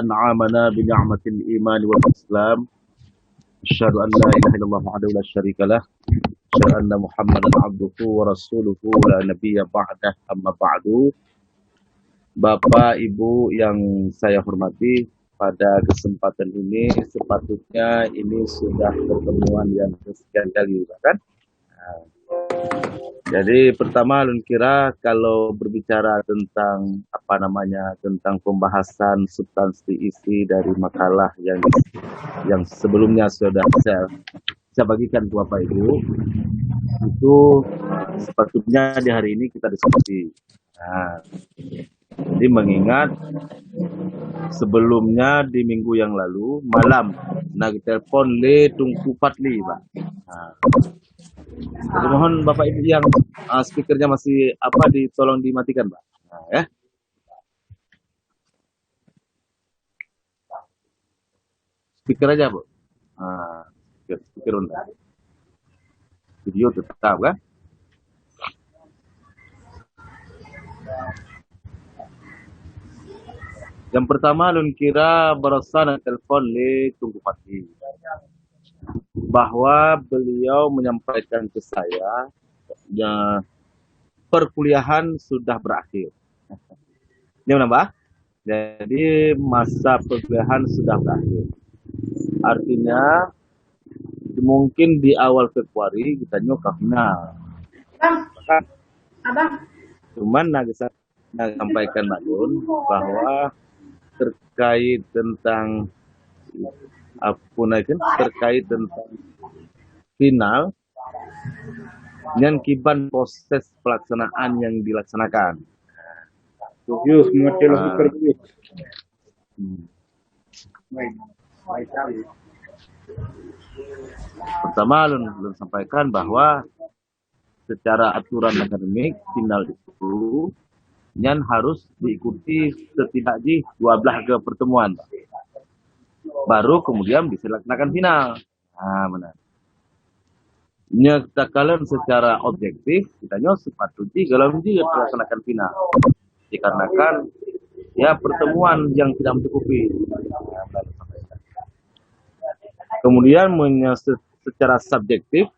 أنعمنا بنعمة الإيمان والإسلام. أشهد أن لا إله إلا الله وحده لا شريك له. أشهد أن محمدا عبده ورسوله لا نبي بعده. أما بعد. Bapak Ibu yang saya hormati, pada kesempatan ini sepatutnya ini sudah pertemuan yang kesekian kali, kan? Jadi pertama Lun kira kalau berbicara tentang tentang pembahasan substansi isi dari makalah yang sebelumnya sudah saya bagikan ke Bapak Ibu, itu sepatutnya di hari ini kita diskusi. Jadi mengingat sebelumnya di minggu yang lalu malam nak telepon le tungku patli, Pak. Jadi mohon Bapak Ibu yang speakernya masih ditolong dimatikan, Pak. Ya. Speaker aja, Bu. Speaker rendah. Video tetap, kan? Yang pertama Lun kira barusan telepon le tunggu pagi bahwa beliau menyampaikan ke saya perkuliahan sudah berakhir. Ini menambah. Jadi masa perkuliahan sudah berakhir. Artinya mungkin di awal Februari kita nyokap final. Abang. Cuman saya sampaikan Mbak Lun bahwa terkait tentang terkait tentang final yang kiban proses pelaksanaan yang dilaksanakan. Pertama Lun sampaikan bahwa secara aturan akademik final itu yang harus diikuti setidaknya 12 pertemuan, baru kemudian bisa dilaksanakan final. Benar. Nyatakan secara objektif kita sepatutnya kalau dilaksanakan final, dikarenakan ya pertemuan yang tidak mencukupi. Kemudian secara subjektif,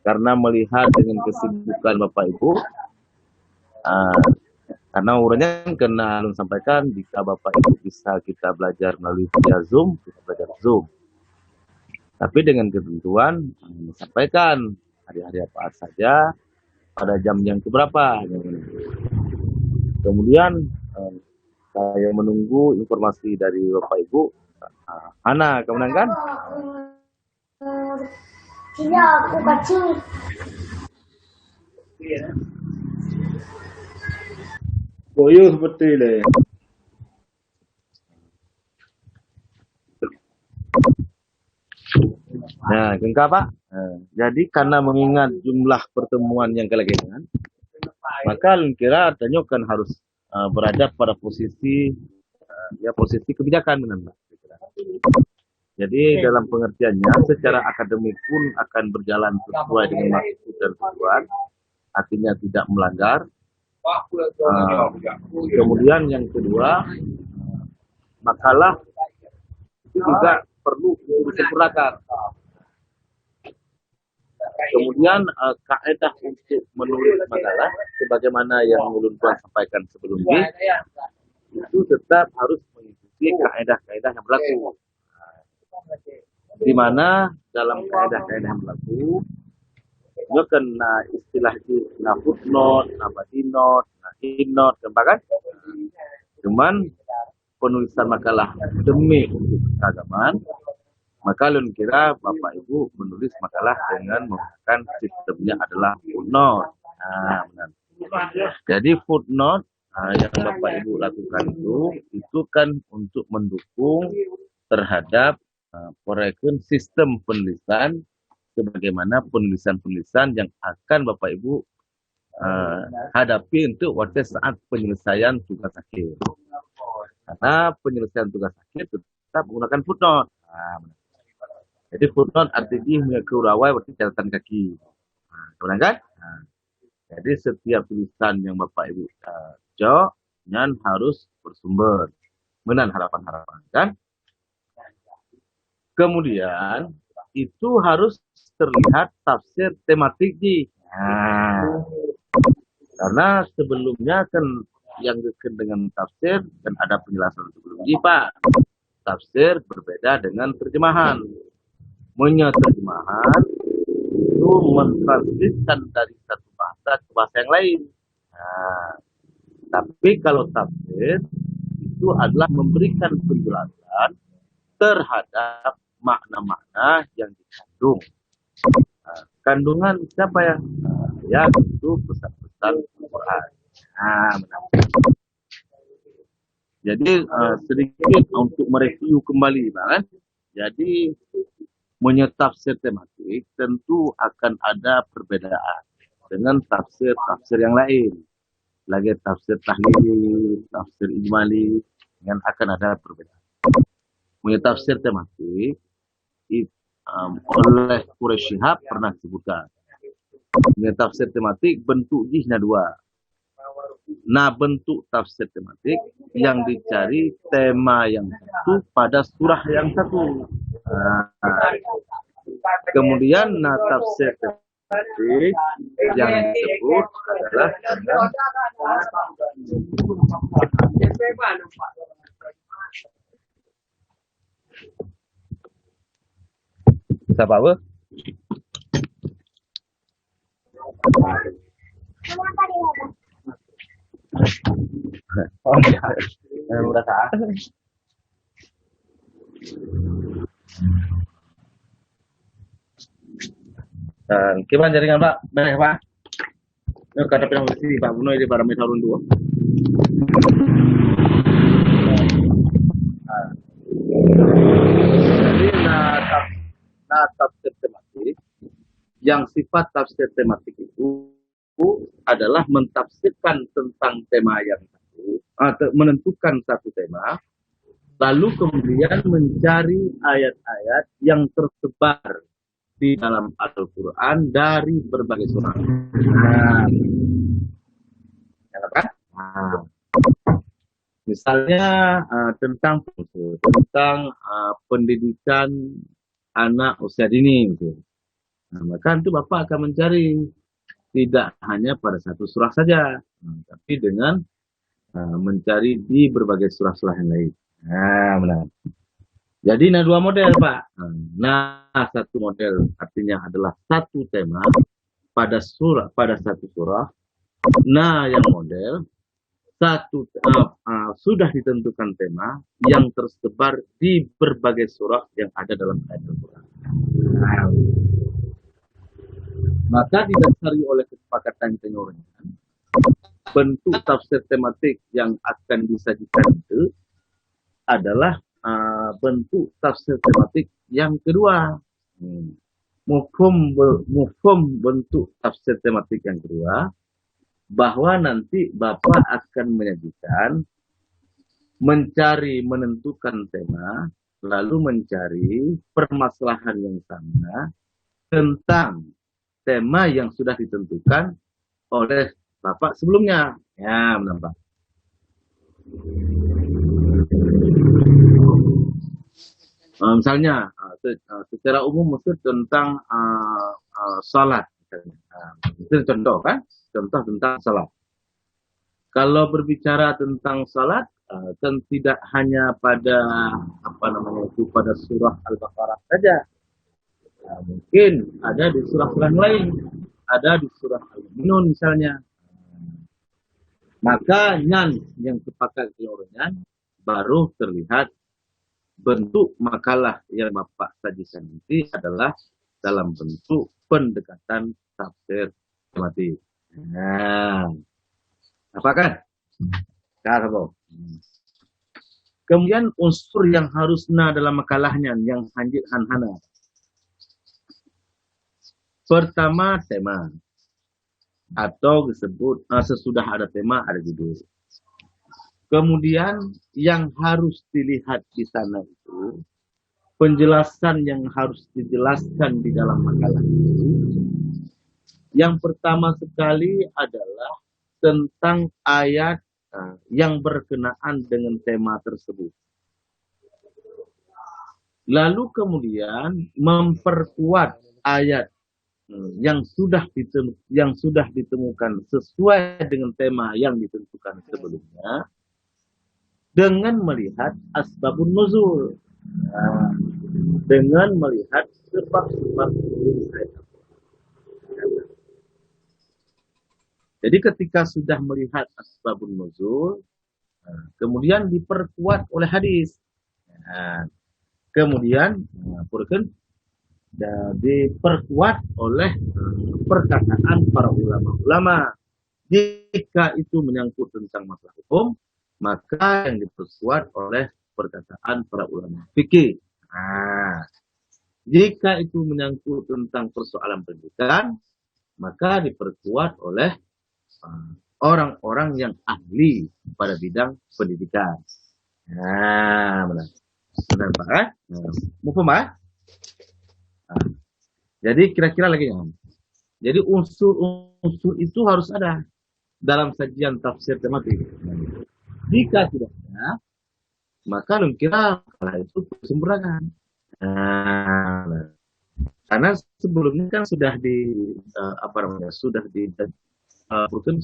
karena melihat dengan kesibukan Bapak Ibu, karena urutnya kena Alun sampaikan, jika Bapak Ibu bisa kita belajar melalui via Zoom, kita belajar Zoom. Tapi dengan ketentuan disampaikan hari-hari apa saja, pada jam-jam keberapa. Kemudian saya menunggu informasi dari Bapak Ibu. Ana, kemudian kan? Tidak, aku kecil. Boyo seperti ini. Nah, kengkap Pak. Jadi karena mengingat jumlah pertemuan yang kelebihan, maka kira artinya kan harus berada pada posisi posisi kebijakan, benar. Jadi dalam pengertiannya secara akademik pun akan berjalan sesuai dengan maksud dan tujuan, artinya tidak melanggar. Kemudian yang kedua, makalah itu juga perlu disempurnakan. Kemudian kaedah untuk menulis makalah, sebagaimana yang Ulun Tuan sampaikan sebelumnya, itu tetap harus mengikuti kaedah-kaedah yang berlaku. Di mana dalam kaedah-kaedah yang berlaku, itu kena istilah itu, na footnote, na body note, na endnote, kan? Cuman penulisan makalah demi untuk keagamaan, maka Lun kira Bapak Ibu menulis makalah dengan menggunakan sistemnya adalah footnote. Benar. Jadi footnote yang Bapak Ibu lakukan itu kan untuk mendukung terhadap proyekun sistem penulisan, sebagaimana penulisan-penulisan yang akan Bapak Ibu hadapi untuk pada saat penyelesaian tugas akhir. Karena penyelesaian tugas akhir tetap menggunakan footnote. Jadi footnote artinya mengurawai berarti catatan kaki. Kemudian kan? Jadi setiap tulisan yang Bapak Ibu jawab, harus bersumber. menan harapan-harapan kan. Kemudian itu harus terlihat tafsir tematik di. Nah, karena sebelumnya kan yang dekat dengan tafsir kan ada penjelasan sebelumnya Pak. Tafsir berbeda dengan terjemahan. Terjemahan itu mentranskripsikan dari satu bahasa ke bahasa yang lain. Nah, tapi kalau tafsir itu adalah memberikan penjelasan terhadap makna-makna yang dikandung. Nah, kandungan siapa yang? Ya itu pesan-pesan Al-Quran. Nah, benar. Jadi sedikit untuk mereview kembali, kan? Jadi menyetafsir tematik tentu akan ada perbedaan dengan tafsir-tafsir yang lain. Lagi tafsir tahlili, tafsir ijmali, yang akan ada perbedaan. Menyetafsir tematik oleh Quraisy Shihab pernah disebutkan. Menyetafsir tematik bentuk jihna dua. Nah, bentuk tafsir tematik yang dicari tema yang satu pada surah yang satu. Kemudian tafsir tematik yang disebut adalah siapa apa? Oh ya, udah sah. Gimana jaringan Pak? Beres Pak? Ini kata pinang bersih Pak Buno ini pada metarun dua. Jadi tafsir tematik yang sifat tafsir tematik itu adalah mentafsirkan tentang tema yang satu, atau menentukan satu tema, lalu kemudian mencari ayat-ayat yang tersebar di dalam Al-Quran dari berbagai surah. Misalnya tentang pendidikan anak usia dini, gitu. Nah, maka itu Bapak akan mencari tidak hanya pada satu surah saja, tapi dengan mencari di berbagai surah-surah yang lain. Nah, benar. Jadi ada dua model Pak. Nah, satu model artinya adalah satu tema pada satu surah. Nah, yang model sudah ditentukan tema yang tersebar di berbagai surah yang ada dalam ayat Al-Quran. Nah, maka didasari oleh kesepakatan penyuruhan, bentuk tafsir tematik yang akan disajikan itu adalah bentuk tafsir tematik yang kedua. Mufhum bentuk tafsir tematik yang kedua, bahwa nanti Bapak akan menyajikan, menentukan tema, lalu mencari permasalahan yang sama tentang tema yang sudah ditentukan oleh Bapak sebelumnya. Ya, menambah. Misalnya, secara umum mesti tentang salat. Itu contoh kan? Contoh tentang salat. Kalau berbicara tentang salat, kan tidak hanya pada pada surah Al-Baqarah saja. Mungkin ada di surah-surah lain, ada di surah Al-Mu'minun misalnya. Maka yang sepakat keluarnya baru terlihat bentuk makalah yang Bapak sajikan nanti adalah dalam bentuk pendekatan tafsir tematik. Nah, apa kan? Kemudian unsur yang harusnya dalam makalahnya yang hanjit hanhana. Pertama tema, atau disebut sesudah ada tema ada judul. Kemudian yang harus dilihat di sana itu penjelasan yang harus dijelaskan di dalam makalah itu. Yang pertama sekali adalah tentang ayat yang berkenaan dengan tema tersebut. Lalu kemudian memperkuat ayat yang sudah ditemukan sesuai dengan tema yang ditentukan sebelumnya dengan melihat asbabun nuzul, dengan melihat sebab-sebab nuzul ayat. Jadi ketika sudah melihat asbabun nuzul, kemudian diperkuat oleh hadis. Kemudian diperkuat oleh perkataan para ulama-ulama. Jika itu menyangkut tentang masalah hukum, maka yang diperkuat oleh perkataan para ulama fikih. Jika itu menyangkut tentang persoalan pendidikan, maka diperkuat oleh orang-orang yang ahli pada bidang pendidikan. Benar Pak. Mumpung Pak. Jadi kira-kira lagi ya. Jadi unsur-unsur itu harus ada dalam sajian tafsir tematik. Jika tidak ada, maka kira itu kesempurnaan. Karena sebelumnya kan sudah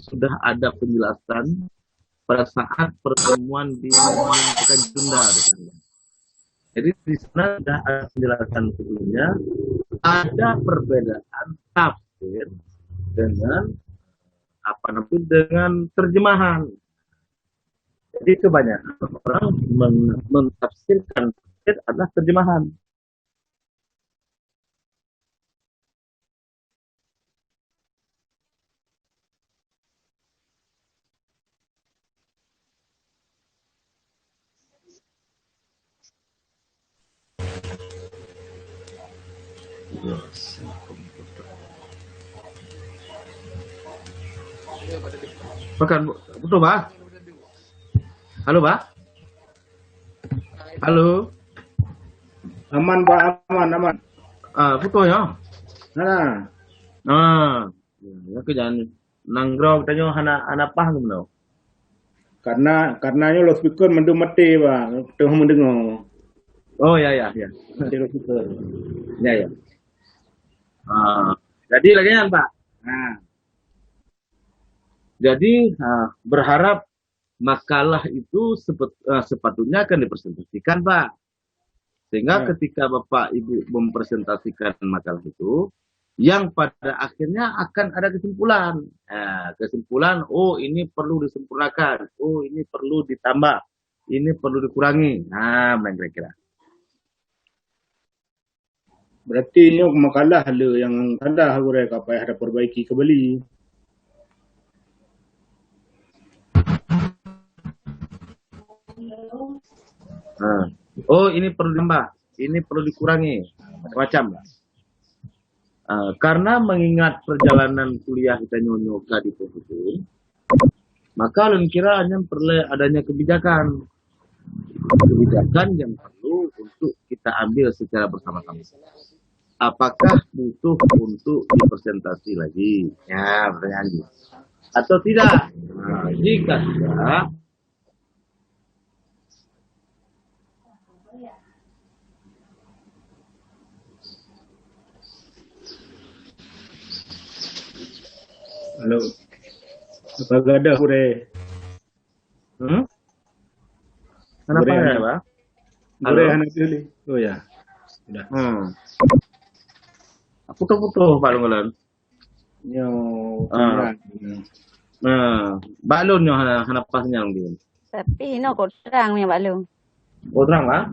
sudah ada penjelasan pada saat pertemuan di Pekanbaru Sunda. Jadi di sana sudah ada penjelasan sebelumnya, ada perbedaan tafsir dengan dengan terjemahan. Jadi kebanyakan orang mentafsirkan tafsir adalah terjemahan. Bukan, betul Pak? Halo Pak? Halo? Aman Pak, aman. Betul ya? Ya jangan nanggrok tanya anak paham no. Karenanya lo speaker mendung mati Pak, tuh mendengar. Oh ya. Mati lo speaker. Ya. Jadi lagi Pak. Jadi berharap makalah itu sepatutnya akan dipresentasikan Pak. Sehingga ketika Bapak Ibu mempresentasikan makalah itu, yang pada akhirnya akan ada kesimpulan. Kesimpulan, oh ini perlu disempurnakan, oh ini perlu ditambah, ini perlu dikurangi. Kira-kira. Berarti ini makalah yang ada mereka payah ada perbaiki kembali. Oh ini perlu ditambah, ini perlu dikurangi, macam-macam. Karena mengingat perjalanan kuliah kita nyonya di Pohon, maka kira hanya perlu adanya kebijakan yang perlu untuk kita ambil secara bersama-sama. Apakah butuh untuk dipresentasi lagi? Ya, pertanyaan atau tidak? Jika tidak, halo. Apa ada hure? Kenapa ya, Pak? Hure anak pilih. Oh ya. Sudah. Putus Pak Lunggulan. Balon yang hanapasnya mungkin. Tapi no kurang ni balung. Oh terang Pak?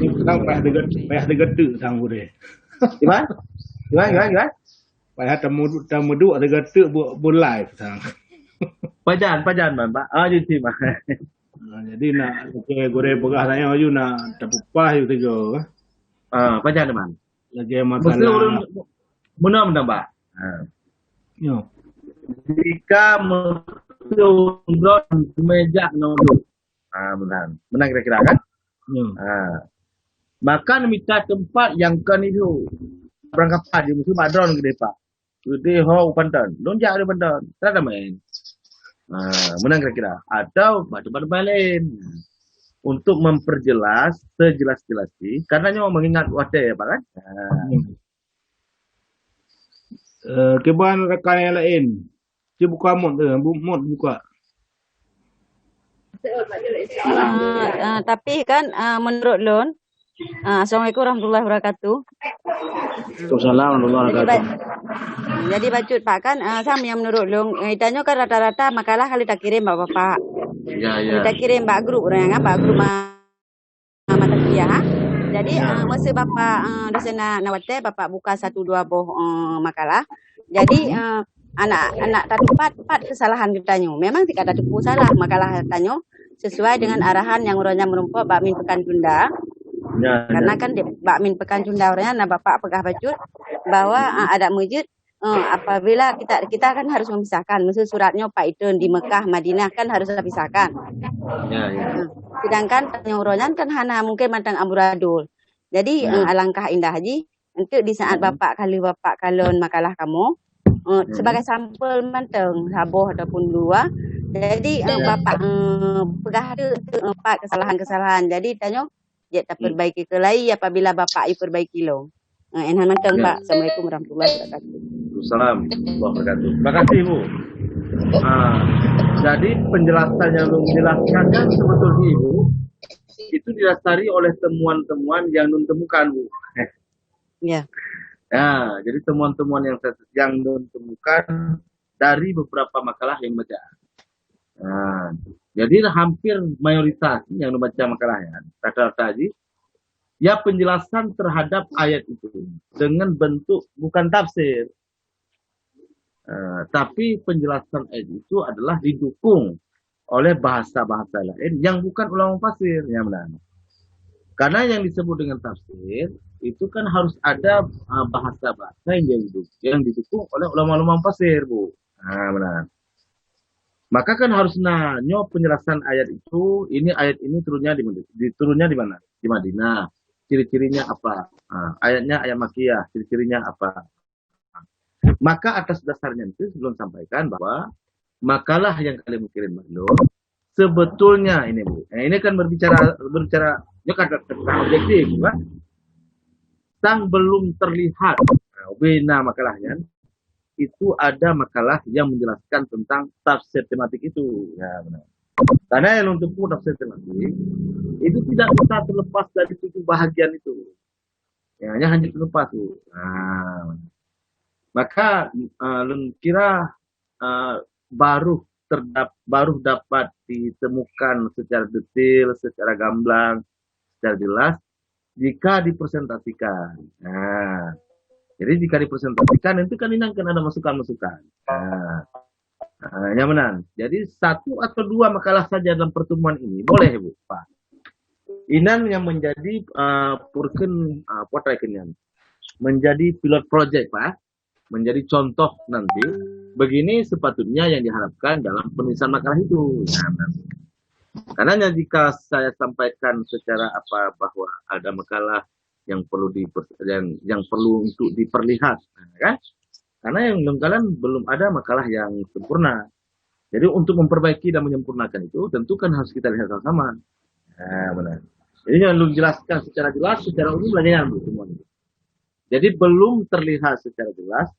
Ini sekarang payah degat sang hure. Gimana? Payah tamu dua degat buat live sang. Pajan Pak. Jadi Pak. Jadi nak gore pegah saya aju nak tapupah itu tiga. Pajan teman. Lagi masalah. Benar Pak. Yo. Jika menurut meja nomor. Benar kira-kira kan? Maka minta tempat yang kan itu berangkat di musim adron gede Pak. Gede ho Banten. Lonjak di Banten. Tak ada main. Menang kira-kira. Atau macam-macam lain. Untuk memperjelas sejelas-jelasnya, karena nyawa mengingat wadah ya Pak kan. Keban rekan yang lain. Dia buka mod tu, mod buka. Tapi kan menurut Lun, Assalamualaikum warahmatullahi wabarakatuh. Assalamualaikum warahmatullahi Jadi, wabarakatuh. jadi bacut Pak kan, sama yang menurut Lun, itanya kan rata-rata makalah kali tak kirim Bapak. Ya, Kita kirim Mbak grup orang kan, Mbak grup mata kuliah. Jadi masa Bapak dosen nawate Bapak buka 1-2 makalah. Jadi anak tadi empat kesalahan ditanya. Memang tidak ada tupu salah makalah tanya sesuai dengan arahan yang orangnya merumpok Mbak Min Pekan Tunda. Ya, Karena kan Mbak Min Pekan Tunda orangnya Bapak pegah bacut bahwa ada masjid apabila kita kan harus memisahkan. Maksud suratnya Pak Idun di Mekah, Madinah kan harus dipisahkan. ya. Sedangkan penyorongan kan hana mungkin matang amburadul. Jadi alangkah indah haji untuk di saat Bapak kalon makalah kamu sebagai sampel manteng saboh ataupun dua. Jadi Bapak pegah ada 4 kesalahan-kesalahan. Jadi tanya dia tak perbaiki ke lain apabila Bapak perbaiki lo. Enak manteng Pak. Assalamualaikum warahmatullahi wabarakatuh. Assalamualaikum warahmatullahi wabarakatuh. Terima kasih Bu. Jadi penjelasan yang lu menjelaskan kan sebetulnya Ibu itu didasari oleh temuan-temuan yang Nun temukan Bu. Ya. Ya, jadi temuan-temuan yang Nun temukan dari beberapa makalah yang baca. Nah, jadi hampir mayoritas yang membaca makalahnya rata-rata aja ya penjelasan terhadap ayat itu dengan bentuk bukan tafsir. Tapi penjelasan ayat itu adalah didukung oleh bahasa-bahasa lain yang bukan ulama fasir, ya benar. Karena yang disebut dengan tafsir itu kan harus ada bahasa-bahasa yang didukung oleh ulama-ulama fasir, Bu. Nah, benar. Maka kan harus nanya penjelasan ayat itu, ini ayat ini turunnya di mana? Di Madinah. Ciri-cirinya apa? Ayatnya ayat Makkiyah, ciri-cirinya apa? Maka atas dasarnya itu sebelum sampaikan bahwa makalah yang kalian kirim belum sebetulnya ini Bu. Nah, ini kan berbicara ya kata objektif, kan? Sang belum terlihat. Bina makalahnya itu ada makalah yang menjelaskan tentang tafsir tematik itu. Ya benar. Karena yang untuk tafsir tematik itu tidak bisa terlepas dari 7 bahagian itu. Ya, hanya terlepas Bu. Nah, maka kira baru dapat ditemukan secara detail, secara gamblang, secara jelas jika dipresentasikan. Nah, jadi jika dipresentasikan itu kan ini akan ada masukan-masukan. Yang menang. Jadi 1 atau 2 makalah saja dalam pertemuan ini boleh Bu, Pak. Inan yang menjadi menjadi pilot project Pak. Menjadi contoh nanti begini sepatutnya yang diharapkan dalam penulisan makalah itu. Nah, karena jika saya sampaikan secara bahwa ada makalah yang perlu yang perlu untuk diperlihat, kan? Karena yang kalian belum ada makalah yang sempurna. Jadi untuk memperbaiki dan menyempurnakan itu tentu kan harus kita lihat sama-sama. Nah, benar. Jadi yang belum jelaskan secara jelas, secara umum belajarnya semuanya. Jadi belum terlihat secara jelas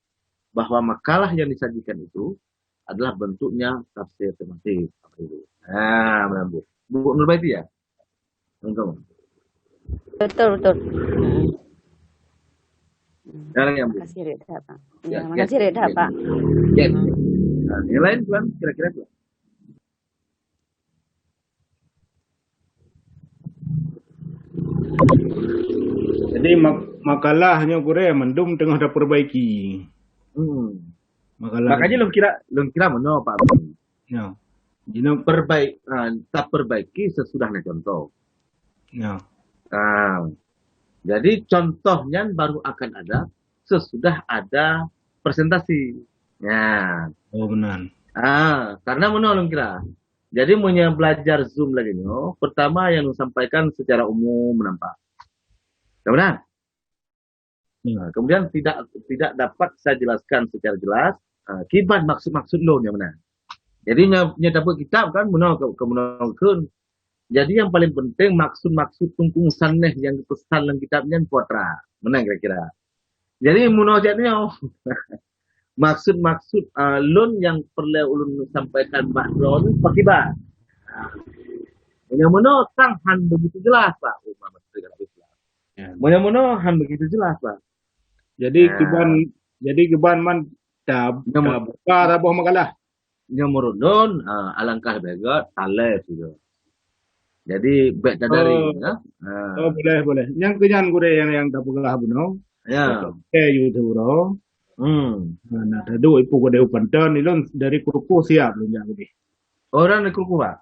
bahwa makalah yang disajikan itu adalah bentuknya tafsir tematik. Nah, benar Bu. Bu Nurbaiti ya? Betul. Terima kasih Reda Pak. Terima kasih Reda Pak. Nah, yang lain Tuan, kira-kira Tuan. Jadi makalahnya Korea mendum tengah dah perbaiki. Makanya belum kira mana Pak. Ya. Tak perbaiki sesudah contoh. Ya. Jadi contohnya baru akan ada sesudah ada presentasi. Ya. Oh benar. Karena mana belum kira. Jadi belajar Zoom lagi no. Pertama yang disampaikan secara umum nampak. Benar? Kemudian tidak dapat saya jelaskan secara jelas kibat maksud lo yang benar. Jadi nya dapat kitab kan muno ke munokeun. Jadi yang paling penting maksud-maksud tungkung saneh yang dipesan dalam kitabnya potra. Mana kira-kira. Jadi munajatnya maksud-maksud lun yang perlu ulun sampaikan Pak Ron pakibat. Muno tang han begitu jelas Pak. Oh, Mama Ya. muno han begitu jelas Pak. Jadi Nah, keban man dah yang buka dah buah makalah. murundun alangkah begot tale gitu. Jadi baik dari Oh, ya. oh boleh. Yang kenyan gure yang dah buka buno. Ya. You tu bro. Hmm. Nah, dah dua ipu gede upantan ilon dari kuruku siap lu yang gede. Orang nak kuku Pak.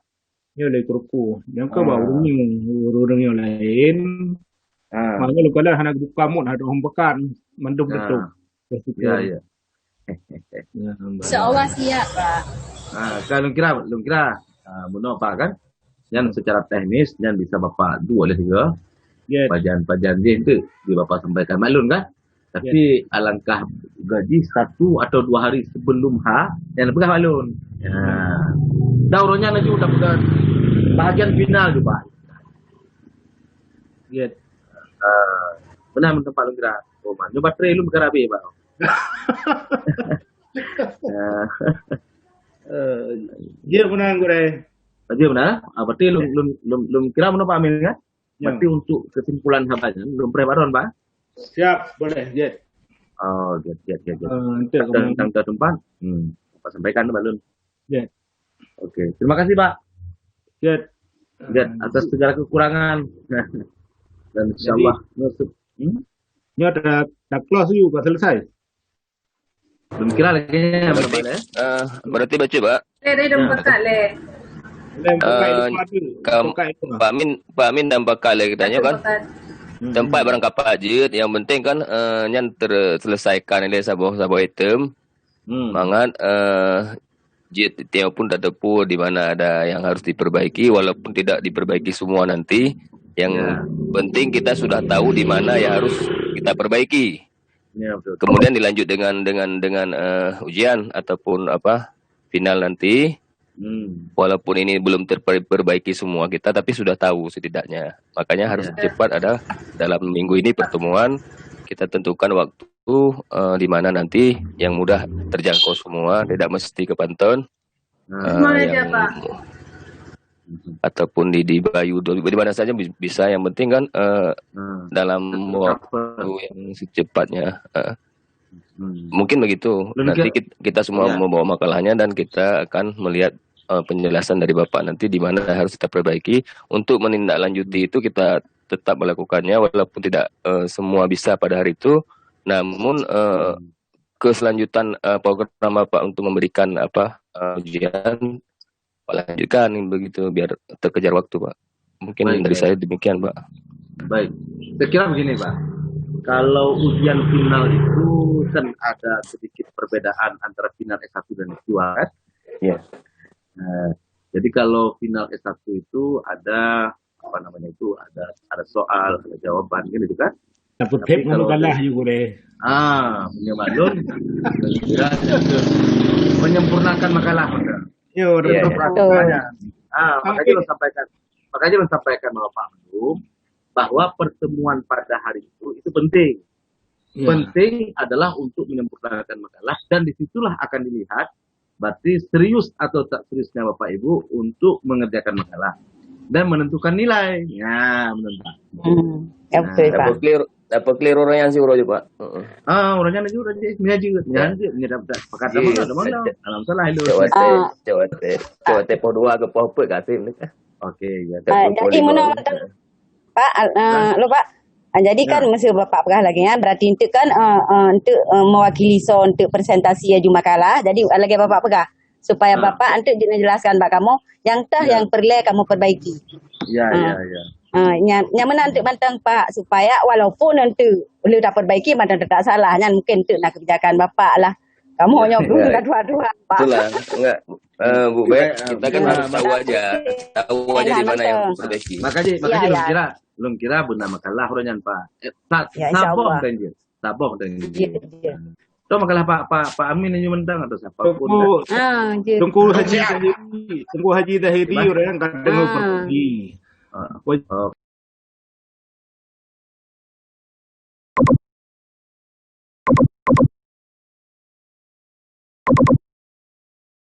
Ni oleh kuruku. Yang ke bau Ah. urung yang lain. Ah. Makanya lu kalau hendak buka mut ada orang pekan mendung betul. Ya, ya. Ya, Insyaallah siap, Pak. Kalau lu kira muno Pak kan? Yang secara teknis yang bisa Bapak dua oleh tiga Ya, pajan dia itu di Bapak sampaikan maklum kan? Tapi alangkah gaji 1 atau 2 hari sebelum yang pegah maklum. Ya. Dauranya nanti udah pegang bahagian final tu Pak. ya. Benar tempat lu kira. Oh, man. Nyoba baterai lu berkara habis, Pak. Dia menang gure. Tadi benar? Berarti lu kira mana Pak Amin kan? Ya. Berarti untuk kesimpulan habanya, belum preparon Pak? Siap, boleh. Ya. Oh, ya. Nanti Tentang tempat, Pak sampaikan Pak Lun. Ya. Oke, terima kasih Pak. Ya. Lihat atas segala kekurangan. Dan insyaallah nusuk. Ini ada close juga selesai. Belum kira lagi ya, Berarti, ya. berarti baca Pak. Le dong pekat le. Pak Amin dan Pak Kale katanya kan tempat barang kapal je yang penting kan yang terselesaikan oleh sabah item mangat jet tiap pun tak tepu di mana ada yang harus diperbaiki walaupun tidak diperbaiki semua nanti yang penting kita sudah tahu di mana yang harus kita perbaiki. Ya, betul. Kemudian dilanjut dengan ujian ataupun final nanti. Walaupun ini belum terperbaiki semua kita, tapi sudah tahu setidaknya. Makanya harus cepat ada dalam minggu ini pertemuan kita tentukan waktu di mana nanti yang mudah terjangkau semua, tidak mesti ke Panton. Semuanya Pak. Ataupun di Bayu di mana saja bisa. Yang penting kan dalam waktu yang secepatnya. Mungkin begitu. Nanti kita semua membawa makalahnya dan kita akan melihat penjelasan dari Bapak nanti di mana harus kita perbaiki. Untuk menindaklanjuti itu kita tetap melakukannya walaupun tidak semua bisa pada hari itu. Namun keselanjutan program Bapak untuk memberikan ujian lanjutkan begitu biar terkejar waktu Pak. Mungkin dari saya demikian Pak. Baik. Saya kira begini Pak. Kalau ujian final itu kan ada sedikit perbedaan antara final S1 dan S2 kan? Iya. Jadi kalau final S1 itu ada ada soal, ada jawaban gitu kan? Dapat tape kalau kalah juga deh. Menyebalun kira menyempurnakan makalah. Yo, Makanya lo sampaikan Bapak Menum bahwa pertemuan pada hari itu penting. Penting adalah untuk menyempurnakan makalah dan disitulah akan dilihat berarti serius atau tak seriusnya Bapak Ibu untuk mengerjakan makalah dan menentukan nilai. Ya, menentukan. Ya betul Pak. Dapat clear orangnya sih urut Pak. Orangnya aja ini aja dapat pakat ada mana? Alam salah itu. Coba tepo dua ke poho pe kasih. Oke, ya. Jadi menurut Pak, lo Pak. Jadi kan mesti Bapak pegah lagi ya. Berarti itu kan untuk mewakili untuk presentasi aju makalah. Jadi lagi Bapak pegah supaya Bapak untuk jelaskan Pak kamu yang yang perlu kamu perbaiki. Ya. Yang mana untuk bantang Pak supaya walaupun nanti boleh dapat perbaiki macam tak salah. Yang mungkin untuk nak kebijakan Bapak lah. Kamu hanya dua Pak. Itulah enggak Bu Bek, kita kan harus tahu aja di mana yang perbaiki. Makanya belum kira benar makalah orangnya Pak. Saboh dan dia. Itu makalah Pak Amin yang mentang atau siapa pun. Je. Tengku Haji Tahiri orang kadang pergi.